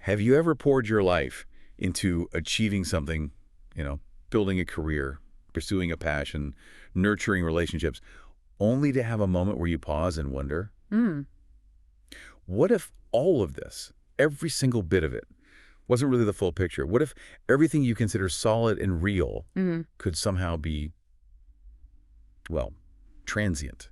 Have you ever poured your life into achieving something, building a career, pursuing a passion, nurturing relationships, only to have a moment where you pause and wonder, what if all of this, every single bit of it, wasn't really the full picture? What if everything you consider solid and real could somehow be, well, transient?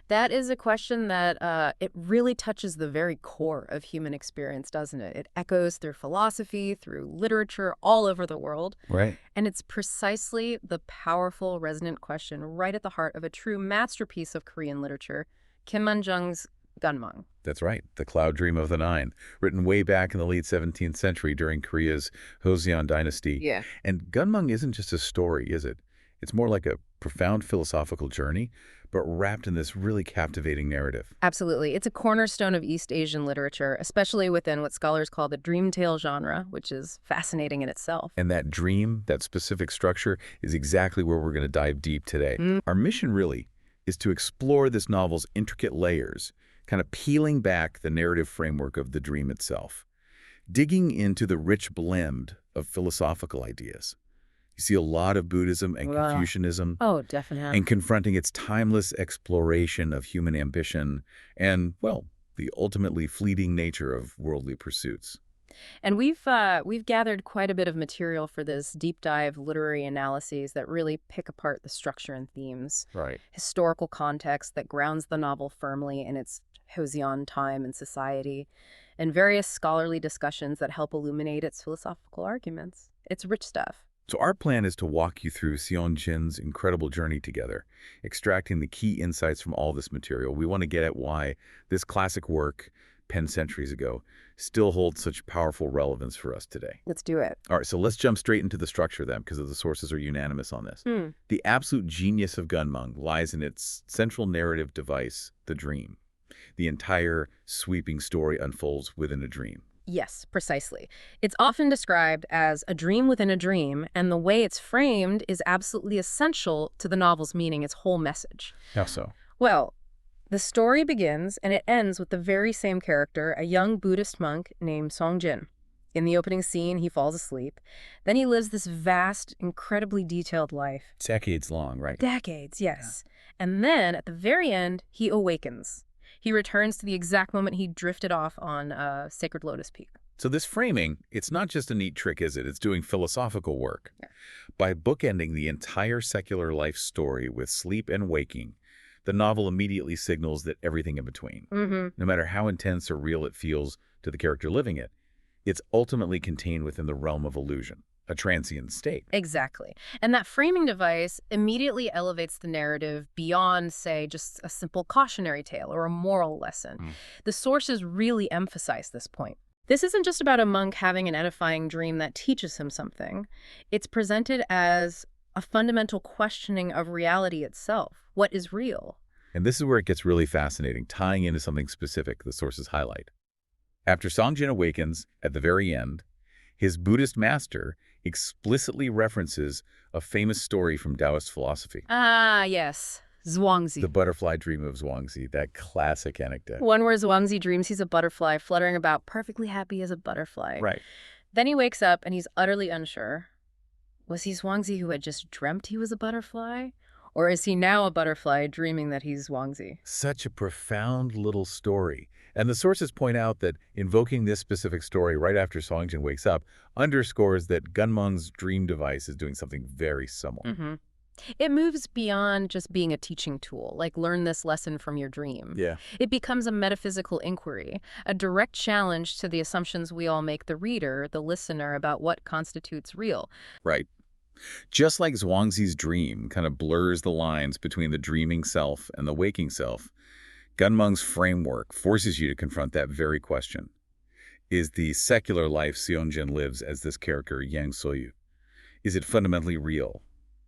That is a question that it really touches the very core of human experience, doesn't it? It echoes through philosophy, through literature, all over the world. Right. And it's precisely the powerful, resonant question right at the heart of a true masterpiece of Korean literature, Man-jung's Guunmong. That's right. The Cloud Dream of the Nine, written way back in the late 17th century during Korea's Joseon dynasty. Yeah. And Guunmong isn't just a story, is it? It's more like a profound philosophical journey, but wrapped in this really captivating narrative. Absolutely. It's a cornerstone of East Asian literature, especially within what scholars call the dream tale genre, which is fascinating in itself. And that dream, that specific structure, is exactly where we're going to dive deep today. Our mission really is to explore this novel's intricate layers, kind of peeling back the narrative framework of the dream itself, digging into the rich blend of philosophical ideas. You see a lot of Buddhism and Confucianism. Oh, definitely. And confronting its timeless exploration of human ambition and, well, the ultimately fleeting nature of worldly pursuits. And we've gathered quite a bit of material for this deep dive literary analyses that really pick apart the structure and themes. Right. Historical context that grounds the novel firmly in its Joseon time and society, and various scholarly discussions that help illuminate its philosophical arguments. It's rich stuff. So our plan is to walk you through Seonjin's incredible journey together, extracting the key insights from all this material. We want to get at why this classic work, penned centuries ago, still holds such powerful relevance for us today. Let's do it. All right, so let's jump straight into the structure then, because the sources are unanimous on this. The absolute genius of Guunmong lies in its central narrative device, the dream. The entire sweeping story unfolds within a dream. Yes, precisely. It's often described as a dream within a dream, and the way it's framed is absolutely essential to the novel's meaning, its whole message. How so? Well, the story begins and it ends with the very same character, a young Buddhist monk named Songjin. In the opening scene, he falls asleep. Then he lives this vast, incredibly detailed life. Decades long, right? Decades, yes. Yeah. And then, at the very end, he awakens. He returns to the exact moment he drifted off on Sacred Lotus Peak. So this framing, it's not just a neat trick, is it? It's doing philosophical work. Yeah. By bookending the entire secular life story with sleep and waking, the novel immediately signals that everything in between, no matter how intense or real it feels to the character living it, it's ultimately contained within the realm of illusion, a transient state. Exactly. And that framing device immediately elevates the narrative beyond, say, just a simple cautionary tale or a moral lesson. The sources really emphasize this point. This isn't just about a monk having an edifying dream that teaches him something. It's presented as a fundamental questioning of reality itself. What is real? And this is where it gets really fascinating, tying into something specific the sources highlight. After Songjin awakens, at the very end, his Buddhist master explicitly references a famous story from Taoist philosophy. Ah, yes. Zhuangzi. The butterfly dream of Zhuangzi, that classic anecdote. One where Zhuangzi dreams he's a butterfly, fluttering about perfectly happy as a butterfly. Right. Then he wakes up and he's utterly unsure. Was he Zhuangzi who had just dreamt he was a butterfly? Or is he now a butterfly dreaming that he's Zhuangzi? Such a profound little story. And the sources point out that invoking this specific story right after Songjin wakes up underscores that Guunmong's dream device is doing something very similar. It moves beyond just being a teaching tool, like learn this lesson from your dream. Yeah. It becomes a metaphysical inquiry, a direct challenge to the assumptions we all make the reader, the listener, about what constitutes real. Right. Just like Zhuangzi's dream kind of blurs the lines between the dreaming self and the waking self, Guunmong's framework forces you to confront that very question. Is the secular life Seonjin lives as this character, Yang Soyu, is it fundamentally real?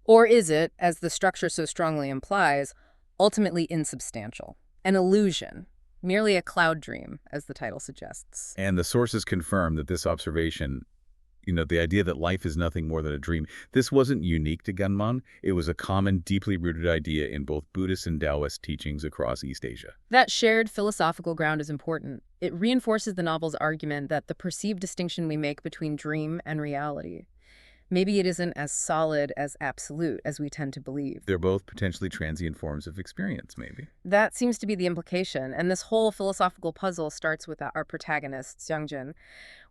Or is it, as the structure so strongly implies, ultimately insubstantial, an illusion, merely a cloud dream, as the title suggests? And the sources confirm that this observation The idea that life is nothing more than a dream. This wasn't unique to Guunmong. It was a common, deeply rooted idea in both Buddhist and Taoist teachings across East Asia. That shared philosophical ground is important. It reinforces the novel's argument that the perceived distinction we make between dream and reality, maybe it isn't as solid as absolute as we tend to believe. They're both potentially transient forms of experience, maybe. That seems to be the implication, and this whole philosophical puzzle starts with our protagonist, Xiangjin.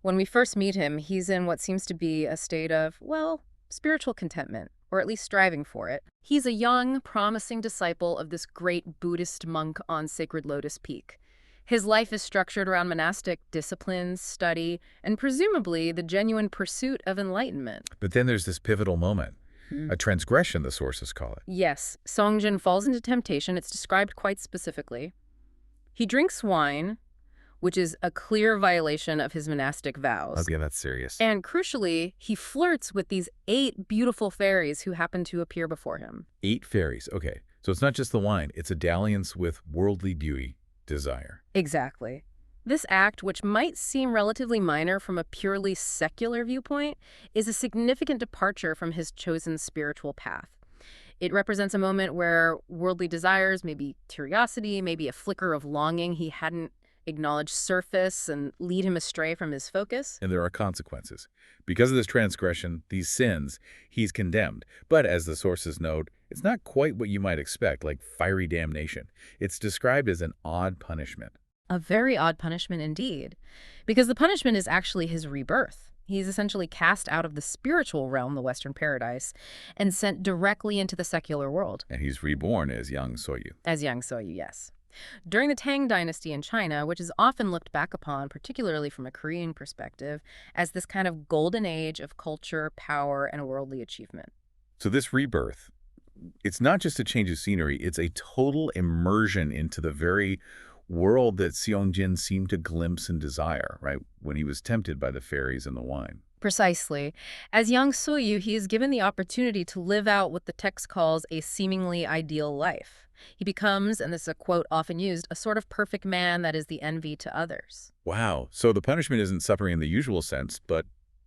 When we first meet him, he's in what seems to be a state of, well, spiritual contentment, or at least striving for it. He's a young, promising disciple of this great Buddhist monk on Sacred Lotus Peak. His life is structured around monastic disciplines, study, and presumably the genuine pursuit of enlightenment. But then there's this pivotal moment, a transgression, the sources call it. Yes, Xiangjin falls into temptation. It's described quite specifically. He drinks wine, which is a clear violation of his monastic vows. Oh, yeah, that's serious. And crucially, he flirts with these 8 beautiful fairies who happen to appear before him. 8 fairies, okay. So it's not just the wine, it's a dalliance with worldly beauty. Desire. Exactly. This act, which might seem relatively minor from a purely secular viewpoint, is a significant departure from his chosen spiritual path. It represents a moment where worldly desires, maybe curiosity, maybe a flicker of longing he hadn't acknowledged surface and lead him astray from his focus. And there are consequences. Because of this transgression, these sins, he's condemned. But as the sources note, it's not quite what you might expect, like fiery damnation. It's described as an odd punishment. A very odd punishment indeed, because the punishment is actually his rebirth. He's essentially cast out of the spiritual realm, the Western paradise, and sent directly into the secular world. And he's reborn as young Soyu. As young Soyu, yes. During the Tang dynasty in China, which is often looked back upon, particularly from a Korean perspective, as this kind of golden age of culture, power, and worldly achievement. So this rebirth, it's not just a change of scenery, it's a total immersion into the very world that Xiangjin seemed to glimpse and desire, right, when he was tempted by the fairies and the wine. Precisely. As young Soyu, he is given the opportunity to live out what the text calls a seemingly ideal life. He becomes, and this is a quote often used, a sort of perfect man that is the envy to others. Wow. So the punishment isn't suffering in the usual sense, but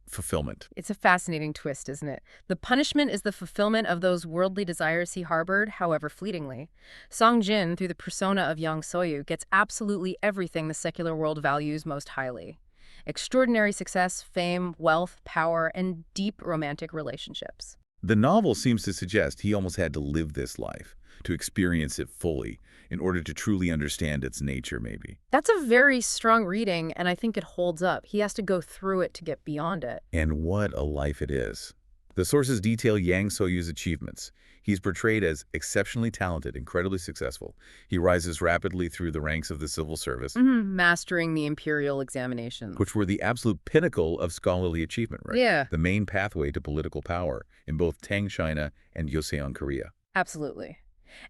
fulfillment. It's a fascinating twist, isn't it? The punishment is the fulfillment of those worldly desires he harbored, however fleetingly. Xiangjin, through the persona of young Soyu, gets absolutely everything the secular world values most highly. Extraordinary success, fame, wealth, power, and deep romantic relationships. The novel seems to suggest he almost had to live this life, to experience it fully, in order to truly understand its nature, maybe. That's a very strong reading, and I think it holds up. He has to go through it to get beyond it. And what a life it is. The sources detail Yang Soyu's achievements. He's portrayed as exceptionally talented, incredibly successful. He rises rapidly through the ranks of the civil service. Mastering the imperial examinations. Which were the absolute pinnacle of scholarly achievement, right? Yeah. The main pathway to political power in both Tang China and Joseon Korea. Absolutely.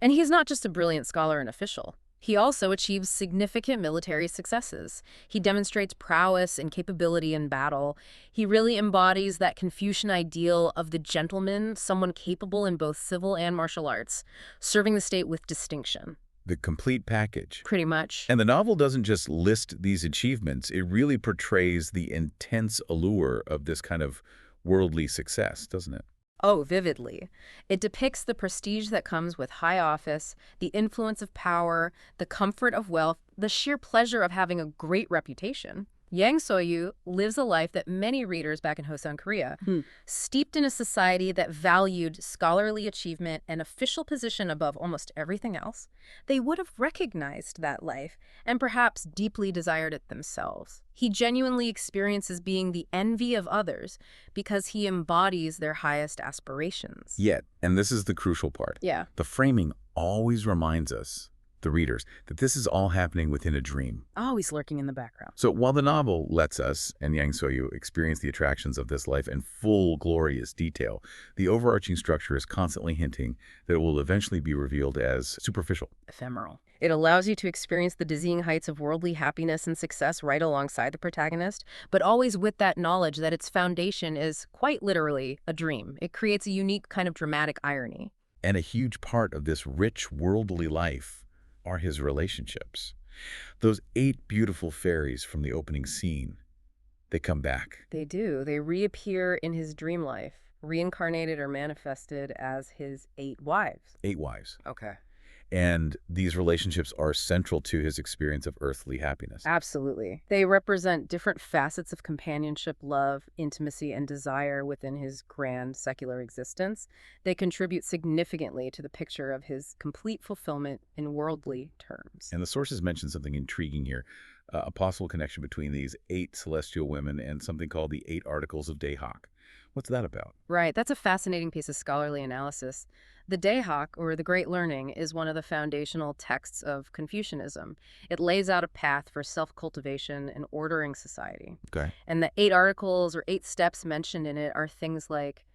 And he's not just a brilliant scholar and official. He also achieves significant military successes. He demonstrates prowess and capability in battle. He really embodies that Confucian ideal of the gentleman, someone capable in both civil and martial arts, serving the state with distinction. The complete package. Pretty much. And the novel doesn't just list these achievements, it really portrays the intense allure of this kind of worldly success, doesn't it? Oh, vividly. It depicts the prestige that comes with high office, the influence of power, the comfort of wealth, the sheer pleasure of having a great reputation. Yang Soyu lives a life that many readers back in Joseon, Korea, steeped in a society that valued scholarly achievement and official position above almost everything else. They would have recognized that life and perhaps deeply desired it themselves. He genuinely experiences being the envy of others because he embodies their highest aspirations. Yet, and this is the crucial part, the framing always reminds us, the readers, that this is all happening within a dream. Always lurking in the background. So while the novel lets us and Yang Soyu experience the attractions of this life in full glorious detail, the overarching structure is constantly hinting that it will eventually be revealed as superficial. Ephemeral. It allows you to experience the dizzying heights of worldly happiness and success right alongside the protagonist, but always with that knowledge that its foundation is, quite literally, a dream. It creates a unique kind of dramatic irony. And a huge part of this rich worldly life are his relationships. Those 8 beautiful fairies from the opening scene, They come back. They do. They reappear in his dream life, reincarnated or manifested as his 8 wives. 8 wives. Okay. And these relationships are central to his experience of earthly happiness. Absolutely. They represent different facets of companionship, love, intimacy, and desire within his grand secular existence. They contribute significantly to the picture of his complete fulfillment in worldly terms. And the sources mention something intriguing here, a possible connection between these 8 celestial women and something called the 8 Articles of Dayhak. What's that about? Right, that's a fascinating piece of scholarly analysis. The Dayhak, or the Great Learning, is one of the foundational texts of Confucianism. It lays out a path for self-cultivation and ordering society. Okay. And the 8 articles or 8 steps mentioned in it are things like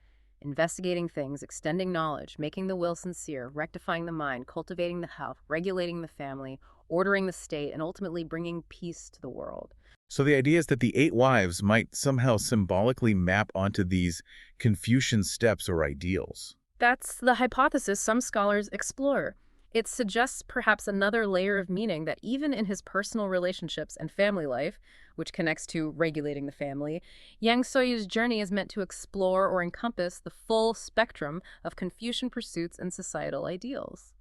investigating things, extending knowledge, making the will sincere, rectifying the mind, cultivating the health, regulating the family, ordering the state, and ultimately bringing peace to the world. So the idea is that the 8 wives might somehow symbolically map onto these Confucian steps or ideals. That's the hypothesis some scholars explore. It suggests perhaps another layer of meaning that even in his personal relationships and family life, which connects to regulating the family, Yang Soyu's journey is meant to explore or encompass the full spectrum of Confucian pursuits and societal ideals.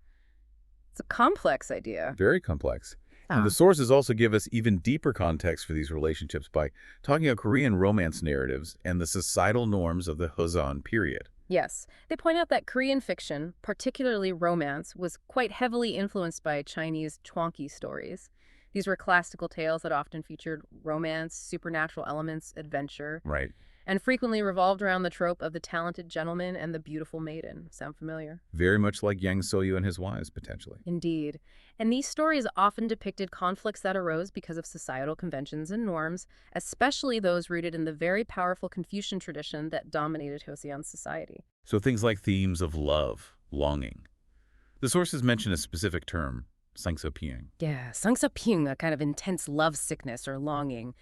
It's a complex idea. Very complex. And the sources also give us even deeper context for these relationships by talking about Korean romance narratives and the societal norms of the Joseon period. Yes, they point out that Korean fiction, particularly romance, was quite heavily influenced by Chinese chwonki stories. These were classical tales that often featured romance, supernatural elements, adventure, Right. and frequently revolved around the trope of the talented gentleman and the beautiful maiden. Sound familiar? Very much like Yang Soyu and his wives, potentially. Indeed. And these stories often depicted conflicts that arose because of societal conventions and norms, especially those rooted in the very powerful Confucian tradition that dominated Joseon society. So things like themes of love, longing. The sources mention a specific term, sangsapying. Yeah, sangsapying, a kind of intense love sickness or longing.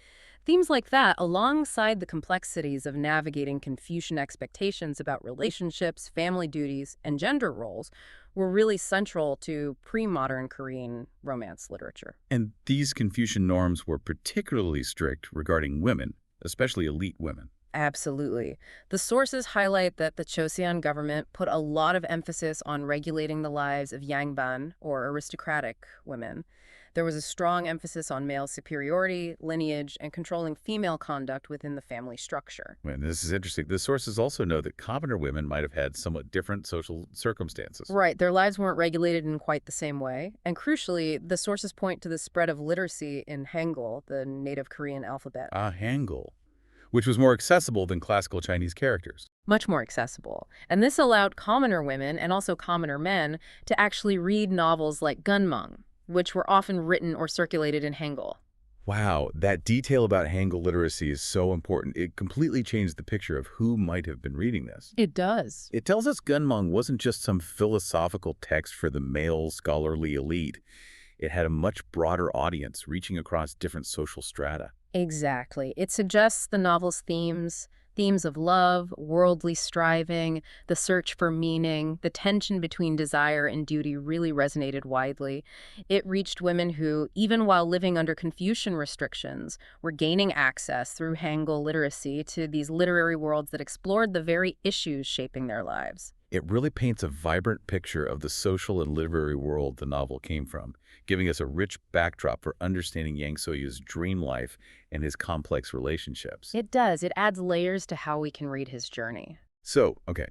Themes like that, alongside the complexities of navigating Confucian expectations about relationships, family duties, and gender roles, were really central to pre-modern Korean romance literature. And these Confucian norms were particularly strict regarding women, especially elite women. Absolutely. The sources highlight that the Joseon government put a lot of emphasis on regulating the lives of yangban, or aristocratic women. There was a strong emphasis on male superiority, lineage, and controlling female conduct within the family structure. And this is interesting. The sources also know that commoner women might have had somewhat different social circumstances. Right, their lives weren't regulated in quite the same way. And crucially, the sources point to the spread of literacy in Hangul, the native Korean alphabet. Hangul, which was more accessible than classical Chinese characters. Much more accessible. And this allowed commoner women, and also commoner men, to actually read novels like Guunmong, which were often written or circulated in Hangul. Wow, that detail about Hangul literacy is so important. It completely changed the picture of who might have been reading this. It does. It tells us Guunmong wasn't just some philosophical text for the male scholarly elite. It had a much broader audience, reaching across different social strata. Exactly. It suggests the novel's themes of love, worldly striving, the search for meaning, the tension between desire and duty really resonated widely. It reached women who, even while living under Confucian restrictions, were gaining access through Hangul literacy to these literary worlds that explored the very issues shaping their lives. It really paints a vibrant picture of the social and literary world the novel came from, giving us a rich backdrop for understanding Yang Soyu's dream life and his complex relationships. It does. It adds layers to how we can read his journey. So, okay,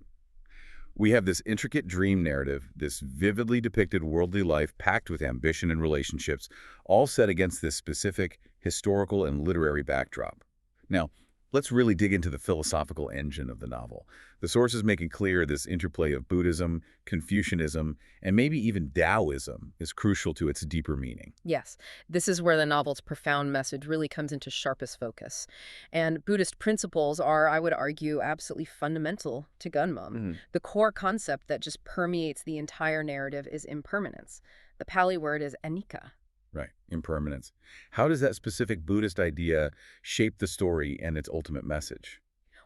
we have this intricate dream narrative, this vividly depicted worldly life packed with ambition and relationships, all set against this specific historical and literary backdrop. Now, let's really dig into the philosophical engine of the novel. The sources make it clear this interplay of Buddhism, Confucianism, and maybe even Taoism is crucial to its deeper meaning. Yes, this is where the novel's profound message really comes into sharpest focus. And Buddhist principles are, I would argue, absolutely fundamental to Guunmong. The core concept that just permeates the entire narrative is impermanence. The Pali word is anicca. Right, impermanence. How does that specific Buddhist idea shape the story and its ultimate message?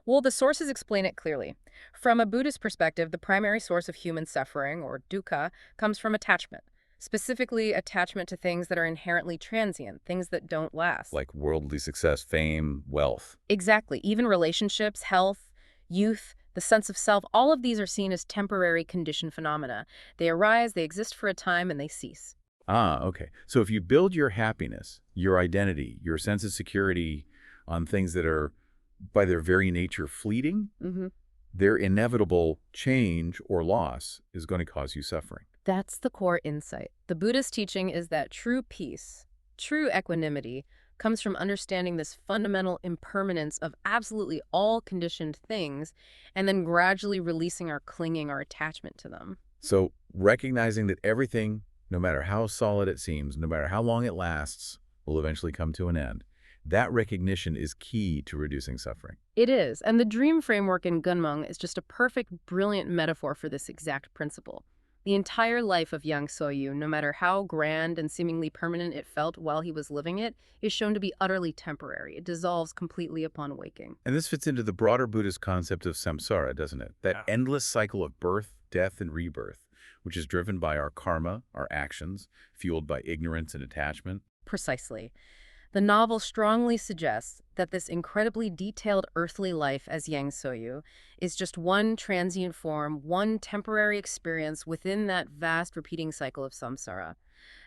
Well, the sources explain it clearly. From a Buddhist perspective, the primary source of human suffering, or dukkha, comes from attachment. specifically attachment to things that are inherently transient, things that don't last. Like worldly success, fame, wealth. Exactly. Even relationships, health, youth, the sense of self, all of these are seen as temporary conditioned phenomena. They arise, they exist for a time, and they cease. Ah, okay. So if you build your happiness, your identity, your sense of security on things that are, by their very nature, fleeting, their inevitable change or loss is going to cause you suffering. That's the core insight. The Buddhist teaching is that true peace, true equanimity, comes from understanding this fundamental impermanence of absolutely all conditioned things and then gradually releasing our clinging or attachment to them. So recognizing that everything, no matter how solid it seems, no matter how long it lasts, will eventually come to an end. That recognition is key to reducing suffering. It is, and the dream framework in Guunmong is just a perfect, brilliant metaphor for this exact principle. The entire life of Yang Soyu, no matter how grand and seemingly permanent it felt while he was living it, is shown to be utterly temporary. It dissolves completely upon waking. And this fits into the broader Buddhist concept of samsara, doesn't it? That endless cycle of birth, death, and rebirth, which is driven by our karma, our actions, fueled by ignorance and attachment. Precisely. The novel strongly suggests that this incredibly detailed earthly life as Yang Soyu is just one transient form, one temporary experience within that vast repeating cycle of samsara.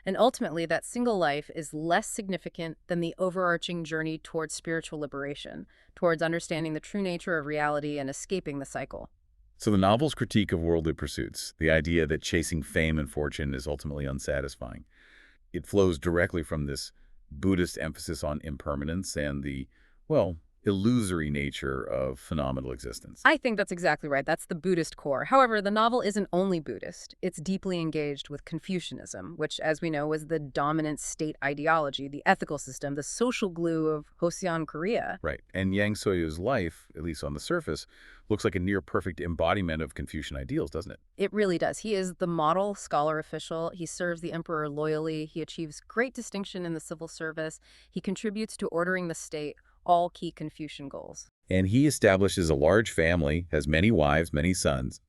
And ultimately, that single life is less significant than the overarching journey towards spiritual liberation, towards understanding the true nature of reality and escaping the cycle. So the novel's critique of worldly pursuits, the idea that chasing fame and fortune is ultimately unsatisfying, it flows directly from this Buddhist emphasis on impermanence and the, well, illusory nature of phenomenal existence. I think that's exactly right. That's the Buddhist core. However, the novel isn't only Buddhist. It's deeply engaged with Confucianism, which, as we know, was the dominant state ideology, the ethical system, the social glue of Joseon Korea. Right. And Yang Soyu's life, at least on the surface, looks like a near-perfect embodiment of Confucian ideals, doesn't it? It really does. He is the model scholar official. He serves the emperor loyally. He achieves great distinction in the civil service. He contributes to ordering the state, all key Confucian goals. And he establishes a large family, has many wives, many sons,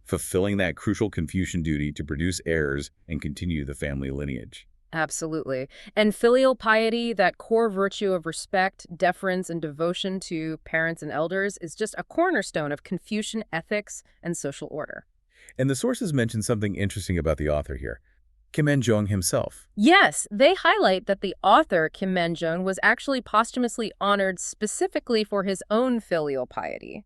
fulfilling that crucial Confucian duty to produce heirs and continue the family lineage. Absolutely. And filial piety, that core virtue of respect, deference, and devotion to parents and elders, is just a cornerstone of Confucian ethics and social order. And the sources mention something interesting about the author here. Man-jung himself. Yes, they highlight that the author, Man-jung, was actually posthumously honored specifically for his own filial piety.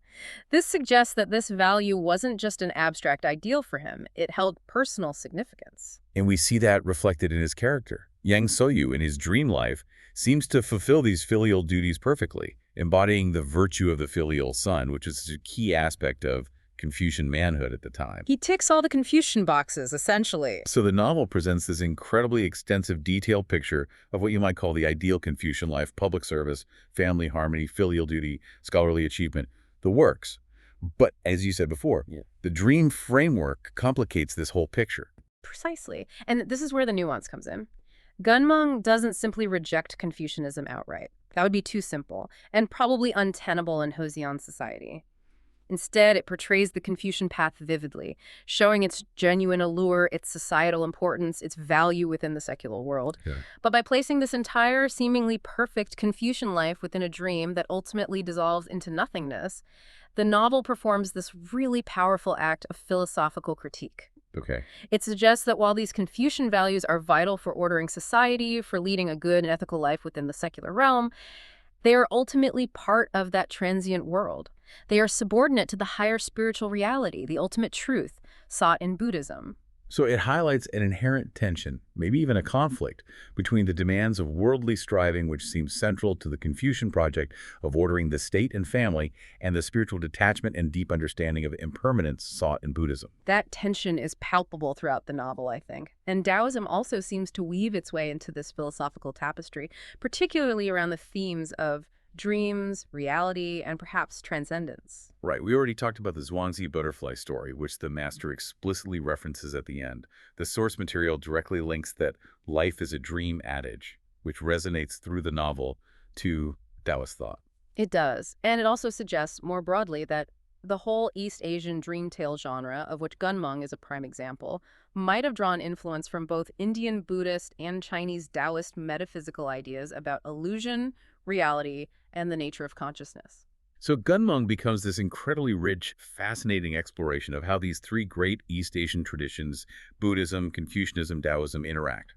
This suggests that this value wasn't just an abstract ideal for him. It held personal significance. And we see that reflected in his character. Yang Soyu, in his dream life, seems to fulfill these filial duties perfectly, embodying the virtue of the filial son, which is a key aspect of Confucian manhood at the time. He ticks all the Confucian boxes, essentially. So the novel presents this incredibly extensive, detailed picture of what you might call the ideal Confucian life: public service, family harmony, filial duty, scholarly achievement, the works. But as you said before, the dream framework complicates this whole picture. Precisely. And this is where the nuance comes in. Guunmong doesn't simply reject Confucianism outright. That would be too simple and probably untenable in Joseon society. Instead, it portrays the Confucian path vividly, showing its genuine allure, its societal importance, its value within the secular world. But by placing this entire, seemingly perfect Confucian life within a dream that ultimately dissolves into nothingness, the novel performs this really powerful act of philosophical critique. It suggests that while these Confucian values are vital for ordering society, for leading a good and ethical life within the secular realm, they are ultimately part of that transient world. They are subordinate to the higher spiritual reality, the ultimate truth, sought in Buddhism. So it highlights an inherent tension, maybe even a conflict, between the demands of worldly striving, which seems central to the Confucian project of ordering the state and family, and the spiritual detachment and deep understanding of impermanence sought in Buddhism. That tension is palpable throughout the novel, I think. And Taoism also seems to weave its way into this philosophical tapestry, particularly around the themes of dreams, reality, and perhaps transcendence. Right. We already talked about the Zhuangzi butterfly story, which the master explicitly references at the end. The source material directly links that life is a dream adage, which resonates through the novel to Taoist thought. It does. And it also suggests more broadly that The whole East Asian dream tale genre, of which Guunmong is a prime example, might have drawn influence from both Indian Buddhist and Chinese Taoist metaphysical ideas about illusion, reality, and the nature of consciousness. So Guunmong becomes this incredibly rich, fascinating exploration of how these three great East Asian traditions, Buddhism, Confucianism, Taoism, interact.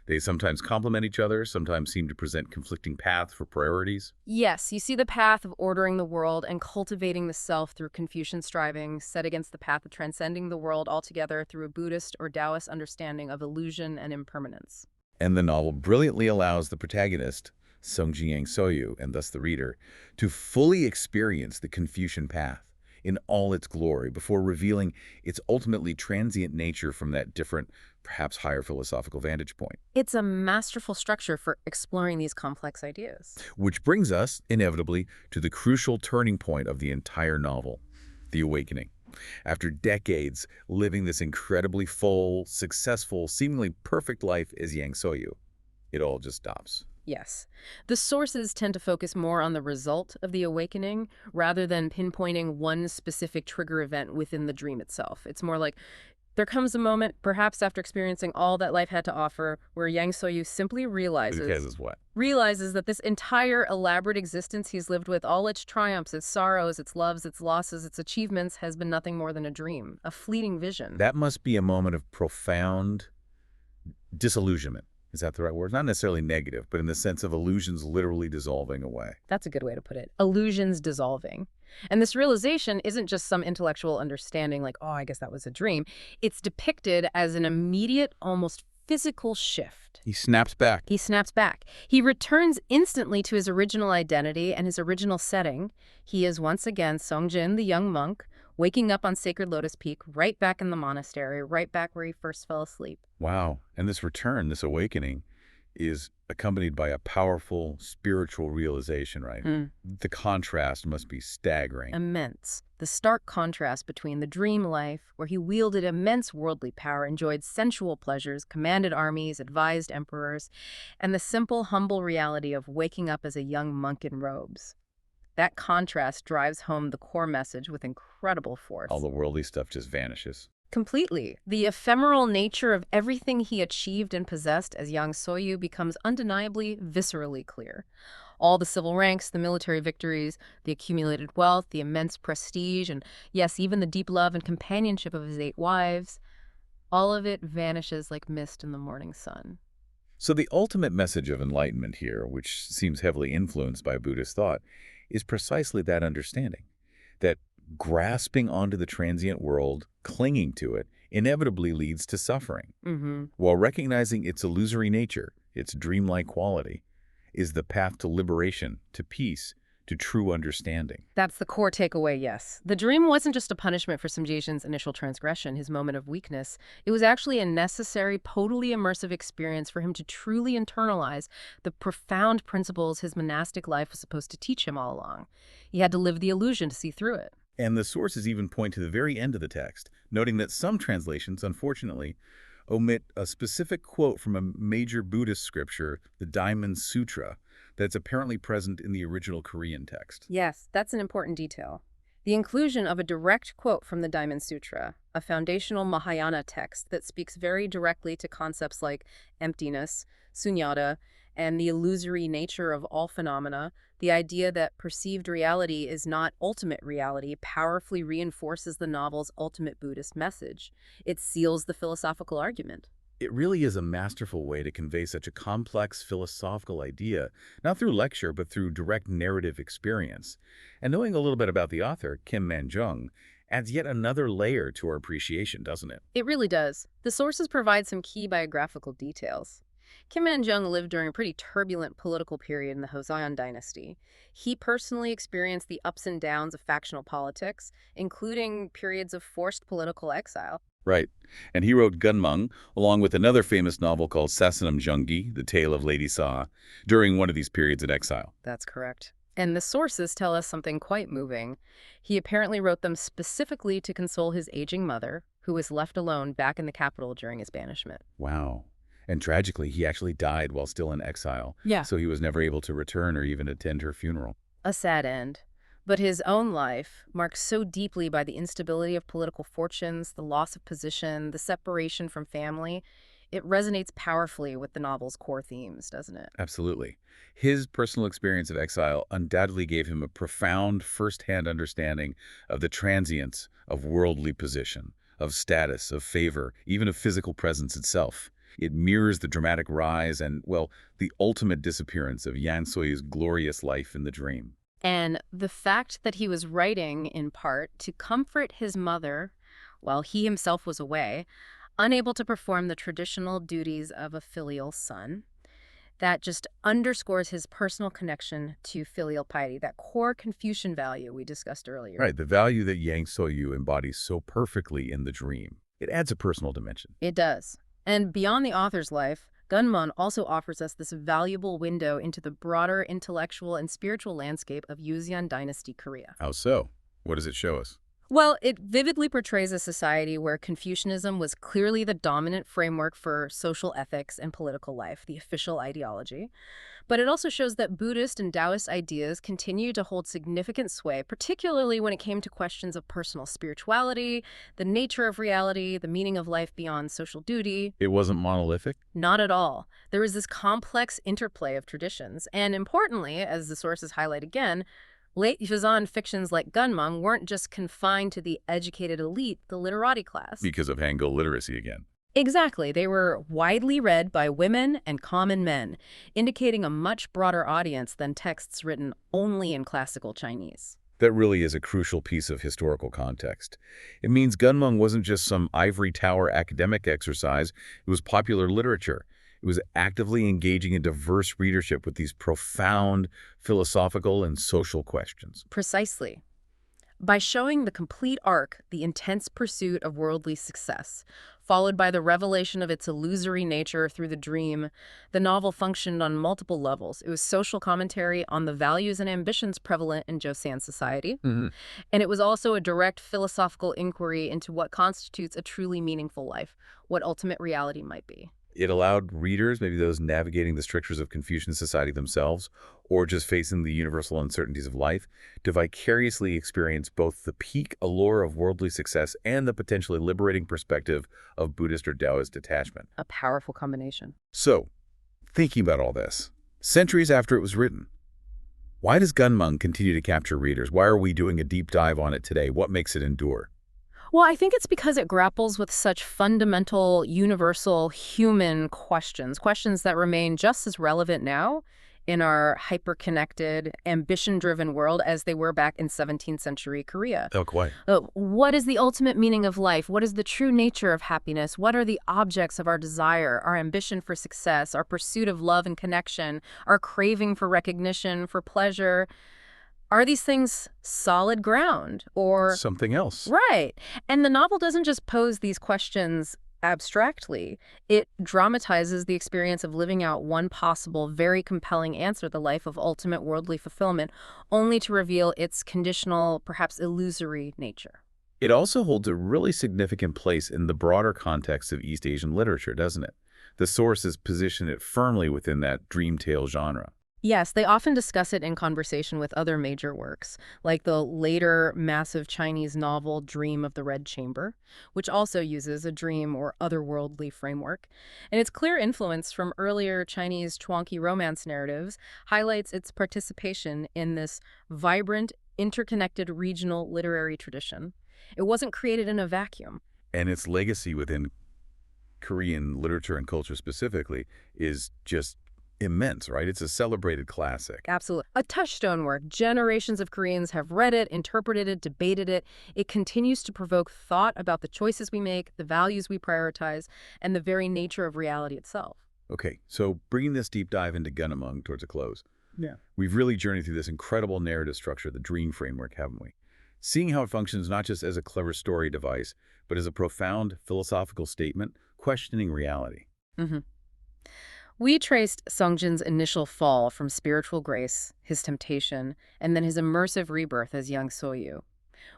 They sometimes complement each other, sometimes seem to present conflicting paths for priorities. Yes, you see the path of ordering the world and cultivating the self through Confucian striving, set against the path of transcending the world altogether through a Buddhist or Taoist understanding of illusion and impermanence. And the novel brilliantly allows the protagonist, Songjin Soyu, and thus the reader, to fully experience the Confucian path in all its glory before revealing its ultimately transient nature from that different, perhaps higher philosophical vantage point. It's a masterful structure for exploring these complex ideas. Which brings us, inevitably, to the crucial turning point of the entire novel, the awakening. After decades living this incredibly full, successful, seemingly perfect life as Yang Soyu, it all just stops. Yes. The sources tend to focus more on the result of the awakening rather than pinpointing one specific trigger event within the dream itself. It's more like there comes a moment, perhaps after experiencing all that life had to offer, where Yang Soyu simply realizes What? realizes that this entire elaborate existence he's lived with, all its triumphs, its sorrows, its loves, its losses, its achievements, has been nothing more than a dream, a fleeting vision. That must be a moment of profound disillusionment. Is that the right word? Not necessarily negative, but in the sense of illusions literally dissolving away. That's a good way to put it. Illusions dissolving. And this realization isn't just some intellectual understanding like, oh, I guess that was a dream. It's depicted as an immediate, almost physical shift. He snaps back. He snaps back. He returns instantly to his original identity and his original setting. He is once again Songjin, the young monk, waking up on Sacred Lotus Peak, right back in the monastery, right back where he first fell asleep. Wow. And this return, this awakening, is accompanied by a powerful spiritual realization, right? The contrast must be staggering. Immense. The stark contrast between the dream life, where he wielded immense worldly power, enjoyed sensual pleasures, commanded armies, advised emperors, and the simple, humble reality of waking up as a young monk in robes. That contrast drives home the core message with incredible force. All the worldly stuff just vanishes. Completely. The ephemeral nature of everything he achieved and possessed as Yang Soyu becomes undeniably, viscerally clear. All the civil ranks, the military victories, the accumulated wealth, the immense prestige, and yes, even the deep love and companionship of his 8 wives, all of it vanishes like mist in the morning sun. So the ultimate message of enlightenment here, which seems heavily influenced by Buddhist thought, is precisely that understanding, that grasping onto the transient world, clinging to it, inevitably leads to suffering, while recognizing its illusory nature, its dreamlike quality, is the path to liberation, to peace, to true understanding. That's the core takeaway, yes. The dream wasn't just a punishment for Songjin's initial transgression, his moment of weakness. It was actually a necessary, totally immersive experience for him to truly internalize the profound principles his monastic life was supposed to teach him all along. He had to live the illusion to see through it. And the sources even point to the very end of the text, noting that some translations, unfortunately, omit a specific quote from a major Buddhist scripture, the Diamond Sutra, that's apparently present in the original Korean text. Yes, that's an important detail. The inclusion of a direct quote from the Diamond Sutra, a foundational Mahayana text that speaks very directly to concepts like emptiness, sunyata, and the illusory nature of all phenomena, the idea that perceived reality is not ultimate reality powerfully reinforces the novel's ultimate Buddhist message. It seals the philosophical argument. It really is a masterful way to convey such a complex philosophical idea, not through lecture, but through direct narrative experience. And knowing a little bit about the author, Man-jung, adds yet another layer to our appreciation, doesn't it? It really does. The sources provide some key biographical details. Man-jung lived during a pretty turbulent political period in the Joseon dynasty. He personally experienced the ups and downs of factional politics, including periods of forced political exile. Right. And he wrote Guunmong, along with another famous novel called Sasanam Jungi, The Tale of Lady Sa, during one of these periods in exile. That's correct. And the sources tell us something quite moving. He apparently wrote them specifically to console his aging mother, who was left alone back in the capital during his banishment. Wow. And tragically, he actually died while still in exile. Yeah. So he was never able to return or even attend her funeral. A sad end. But his own life, marked so deeply by the instability of political fortunes, the loss of position, the separation from family, it resonates powerfully with the novel's core themes, doesn't it? Absolutely. His personal experience of exile undoubtedly gave him a profound first-hand understanding of the transience of worldly position, of status, of favor, even of physical presence itself. It mirrors the dramatic rise and, well, the ultimate disappearance of Yang Soyu's glorious life in the dream. And the fact that he was writing, in part, to comfort his mother while he himself was away, unable to perform the traditional duties of a filial son, that just underscores his personal connection to filial piety, that core Confucian value we discussed earlier. Right, the value that Yang Soyu embodies so perfectly in the dream. It adds a personal dimension. It does. And beyond the author's life, Guunmong also offers us this valuable window into the broader intellectual and spiritual landscape of Joseon Dynasty Korea. How so? What does it show us? Well, it vividly portrays a society where Confucianism was clearly the dominant framework for social ethics and political life, the official ideology. But it also shows that Buddhist and Taoist ideas continue to hold significant sway, particularly when it came to questions of personal spirituality, the nature of reality, the meaning of life beyond social duty. It wasn't monolithic? Not at all. There is this complex interplay of traditions. And importantly, as the sources highlight again, late Joseon fictions like Guunmong weren't just confined to the educated elite, the literati class. Because of Hangul literacy again. Exactly. They were widely read by women and common men, indicating a much broader audience than texts written only in classical Chinese. That really is a crucial piece of historical context. It means Guunmong wasn't just some ivory tower academic exercise, it was popular literature. It was actively engaging a diverse readership with these profound philosophical and social questions. Precisely. By showing the complete arc, the intense pursuit of worldly success, followed by the revelation of its illusory nature through the dream, the novel functioned on multiple levels. It was social commentary on the values and ambitions prevalent in Joseon society, and it was also a direct philosophical inquiry into what constitutes a truly meaningful life, what ultimate reality might be. It allowed readers, maybe those navigating the strictures of Confucian society themselves, or just facing the universal uncertainties of life, to vicariously experience both the peak allure of worldly success and the potentially liberating perspective of Buddhist or Taoist detachment. A powerful combination. So, thinking about all this, centuries after it was written, why does Guunmong continue to capture readers? Why are we doing a deep dive on it today? What makes it endure? Well, I think it's because it grapples with such fundamental, universal, human questions that remain just as relevant now in our hyper-connected, ambition-driven world as they were back in 17th century Korea. Oh, quite. What is the ultimate meaning of life? What is the true nature of happiness? What are the objects of our desire, our ambition for success, our pursuit of love and connection, our craving for recognition, for pleasure? Are these things solid ground or something else? Right. And the novel doesn't just pose these questions abstractly. It dramatizes the experience of living out one possible, very compelling answer, the life of ultimate worldly fulfillment, only to reveal its conditional, perhaps illusory nature. It also holds a really significant place in the broader context of East Asian literature, doesn't it? The sources position it firmly within that dream tale genre. Yes, they often discuss it in conversation with other major works, like the later massive Chinese novel Dream of the Red Chamber, which also uses a dream or otherworldly framework. And its clear influence from earlier Chinese Chuanqi romance narratives highlights its participation in this vibrant, interconnected regional literary tradition. It wasn't created in a vacuum. And its legacy within Korean literature and culture specifically is just immense, right? It's a celebrated classic. Absolutely. A touchstone work. Generations of Koreans have read it, interpreted it, debated it. It continues to provoke thought about the choices we make, the values we prioritize, and the very nature of reality itself. Okay, so bringing this deep dive into Guunmong towards a close. Yeah. We've really journeyed through this incredible narrative structure, the dream framework, haven't we? Seeing how it functions not just as a clever story device, but as a profound philosophical statement, questioning reality. We traced Sungjin's initial fall from spiritual grace, his temptation, and then his immersive rebirth as young Soyu.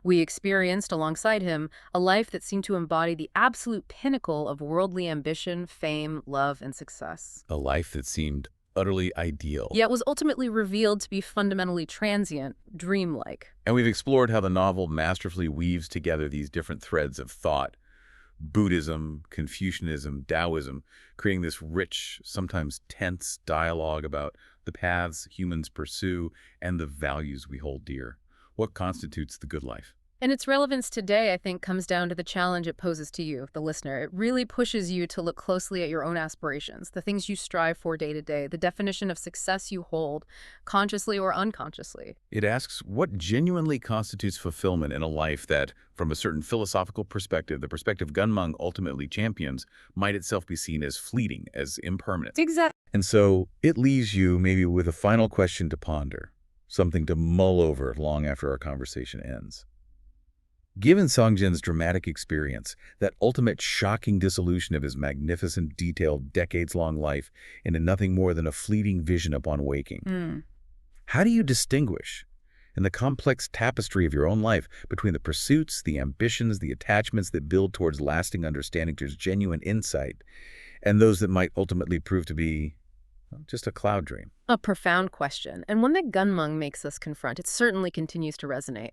We experienced, alongside him, a life that seemed to embody the absolute pinnacle of worldly ambition, fame, love, and success. A life that seemed utterly ideal. Yet was ultimately revealed to be fundamentally transient, dreamlike. And we've explored how the novel masterfully weaves together these different threads of thought, Buddhism, Confucianism, Taoism, creating this rich, sometimes tense dialogue about the paths humans pursue and the values we hold dear. What constitutes the good life? And its relevance today, I think, comes down to the challenge it poses to you, the listener. It really pushes you to look closely at your own aspirations, the things you strive for day to day, the definition of success you hold, consciously or unconsciously. It asks what genuinely constitutes fulfillment in a life that, from a certain philosophical perspective, the perspective Guunmong ultimately champions, might itself be seen as fleeting, as impermanent. Exactly. And so it leaves you maybe with a final question to ponder, something to mull over long after our conversation ends. Given Songjin's dramatic experience, that ultimate shocking dissolution of his magnificent, detailed, decades-long life into nothing more than a fleeting vision upon waking, how do you distinguish, in the complex tapestry of your own life, between the pursuits, the ambitions, the attachments that build towards lasting understanding, towards genuine insight, and those that might ultimately prove to be just a cloud dream? A profound question, and one that Guunmong makes us confront. It certainly continues to resonate.